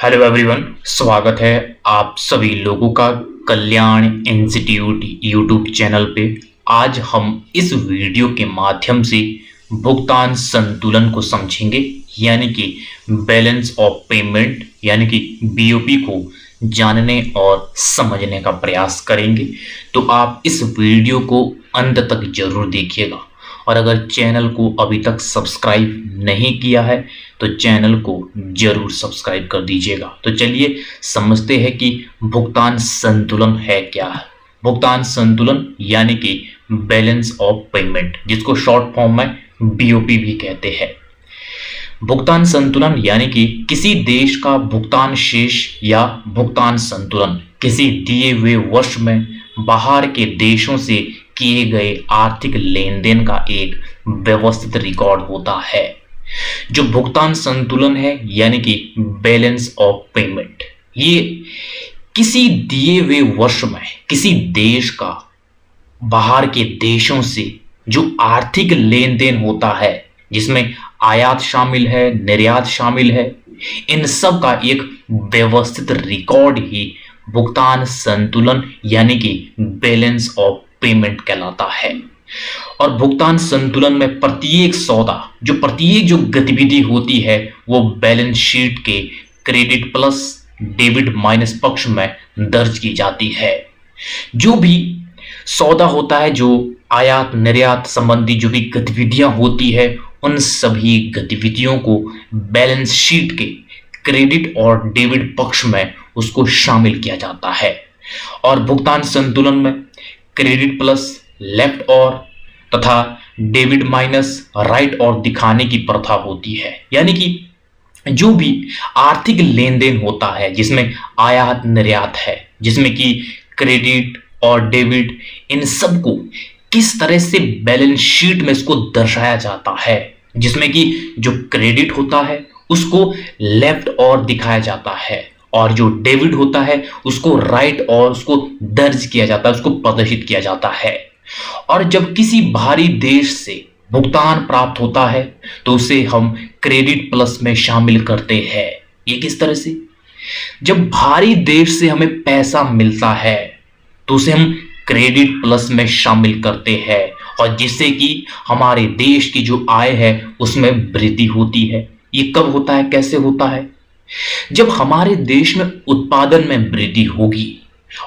Hello everyone, स्वागत है आप सभी लोगों का कल्याण इंस्टीट्यूट यूट्यूब चैनल पे। आज हम इस वीडियो के माध्यम से भुगतान संतुलन को समझेंगे, यानी कि बैलेंस ऑफ पेमेंट यानी कि बीओपी को जानने और समझने का प्रयास करेंगे। तो आप इस वीडियो को अंत तक जरूर देखिएगा और अगर चैनल को अभी तक सब्सक्राइब नहीं किया है तो चैनल को जरूर सब्सक्राइब कर दीजिएगा। तो चलिए समझते हैं कि भुगतान संतुलन है क्या है। भुगतान संतुलन यानी कि बैलेंस ऑफ पेमेंट, जिसको शॉर्ट फॉर्म में बीओपी भी कहते हैं। भुगतान संतुलन यानी कि किसी देश का भुगतान शेष या भुगतान संतुलन किसी दिए हुए वर्ष में बाहर के देशों से किए गए आर्थिक लेन देन का एक व्यवस्थित रिकॉर्ड होता है। जो भुगतान संतुलन है यानी कि बैलेंस ऑफ पेमेंट, ये किसी दिए हुए वर्ष में किसी देश का बाहर के देशों से जो आर्थिक लेन देन होता है, जिसमें आयात शामिल है, निर्यात शामिल है, इन सब का एक व्यवस्थित रिकॉर्ड ही भुगतान संतुलन यानी कि बैलेंस ऑफ पेमेंट कहलाता है। और भुगतान संतुलन में प्रत्येक सौदा, प्रत्येक जो गतिविधि होती है, वो बैलेंस शीट के क्रेडिट प्लस डेबिट माइनस पक्ष में दर्ज की जाती है। जो भी सौदा होता है, जो आयात निर्यात संबंधी जो भी गतिविधियां होती है, उन सभी गतिविधियों को बैलेंस शीट के क्रेडिट और डेबिट पक्ष में उसको शामिल किया जाता है। और भुगतान संतुलन में क्रेडिट प्लस लेफ्ट और तथा डेबिट माइनस राइट और दिखाने की प्रथा होती है। यानी कि जो भी आर्थिक लेन देन होता है जिसमें आयात निर्यात है, जिसमें कि क्रेडिट और डेबिट, इन सब को किस तरह से बैलेंस शीट में इसको दर्शाया जाता है, जिसमें कि जो क्रेडिट होता है उसको लेफ्ट और दिखाया जाता है और जो डेबिट होता है उसको राइट और उसको दर्ज किया जाता है, उसको प्रदर्शित किया जाता है। और जब किसी बाहरी देश से भुगतान प्राप्त होता है तो उसे हम क्रेडिट प्लस में शामिल करते हैं। ये किस तरह से? जब बाहरी देश से हमें पैसा मिलता है तो उसे हम क्रेडिट प्लस में शामिल करते हैं, और जिससे कि हमारे देश की जो आय है उसमें वृद्धि होती है। ये कब होता है, कैसे होता है? जब हमारे देश में उत्पादन में वृद्धि होगी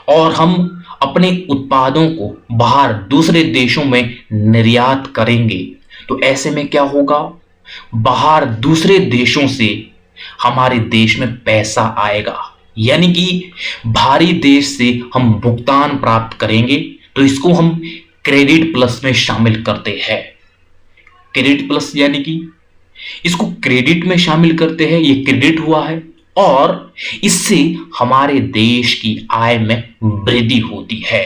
और हम अपने उत्पादों को बाहर दूसरे देशों में निर्यात करेंगे, तो ऐसे में क्या होगा, बाहर दूसरे देशों से हमारे देश में पैसा आएगा। यानी कि बाहरी देश से हम भुगतान प्राप्त करेंगे तो इसको हम क्रेडिट प्लस में शामिल करते हैं। क्रेडिट प्लस यानी कि इसको क्रेडिट में शामिल करते हैं, ये क्रेडिट हुआ है और इससे हमारे देश की आय में वृद्धि होती है।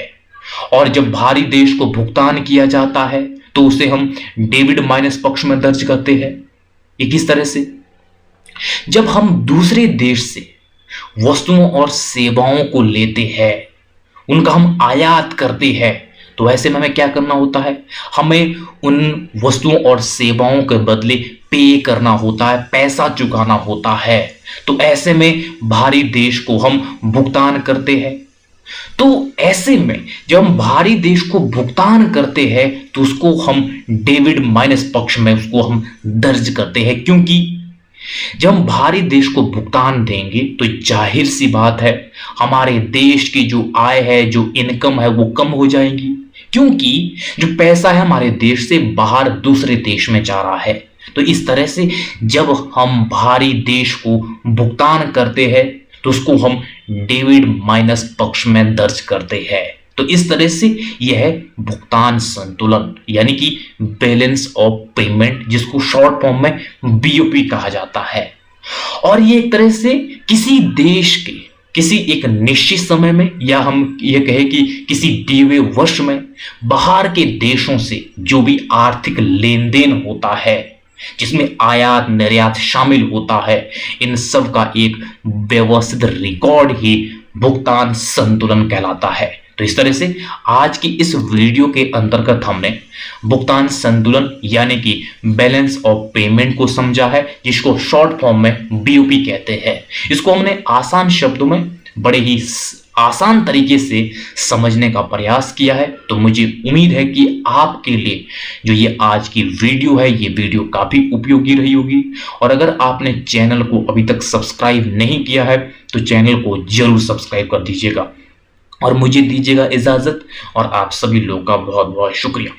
और जब बाहरी देश को भुगतान किया जाता है तो उसे हम डेबिट माइनस पक्ष में दर्ज करते हैं। ये किस तरह से? जब हम दूसरे देश से वस्तुओं और सेवाओं को लेते हैं, उनका हम आयात करते हैं, तो ऐसे में हमें क्या करना होता है, हमें उन वस्तुओं और सेवाओं के बदले पे करना होता है, पैसा चुकाना होता है। तो ऐसे में बाहरी देश को हम भुगतान करते हैं। तो ऐसे में जब हम बाहरी देश को भुगतान करते हैं तो उसको हम डेबिट माइनस पक्ष में उसको हम दर्ज करते हैं, क्योंकि जब हम बाहरी देश को भुगतान देंगे तो जाहिर सी बात है हमारे देश की जो आय है, जो इनकम है, वो कम हो जाएगी, क्योंकि जो पैसा है हमारे देश से बाहर दूसरे देश में जा रहा है। तो इस तरह से जब हम बाहरी देश को भुगतान करते हैं तो उसको हम डेबिट माइनस पक्ष में दर्ज करते हैं। तो इस तरह से यह है भुगतान संतुलन यानी कि बैलेंस ऑफ पेमेंट, जिसको शॉर्ट फॉर्म में बीओपी कहा जाता है। और ये एक तरह से किसी देश के किसी एक निश्चित समय में, या हम ये कहें कि किसी दिए हुए वर्ष में बाहर के देशों से जो भी आर्थिक लेन देन होता है, जिसमें आयात निर्यात शामिल होता है, इन सब का एक व्यवस्थित रिकॉर्ड ही भुगतान संतुलन कहलाता है। तो इस तरह से आज की इस वीडियो के अंतर्गत हमने भुगतान संतुलन यानी कि बैलेंस ऑफ पेमेंट को समझा है, जिसको शॉर्ट फॉर्म में बीओपी कहते हैं। इसको हमने आसान शब्दों में बड़े ही आसान तरीके से समझने का प्रयास किया है। तो मुझे उम्मीद है कि आपके लिए जो ये आज की वीडियो है, ये वीडियो काफी उपयोगी रही होगी। और अगर आपने चैनल को अभी तक सब्सक्राइब नहीं किया है तो चैनल को जरूर सब्सक्राइब कर दीजिएगा और मुझे दीजिएगा इजाजत। और आप सभी लोगों का बहुत बहुत शुक्रिया।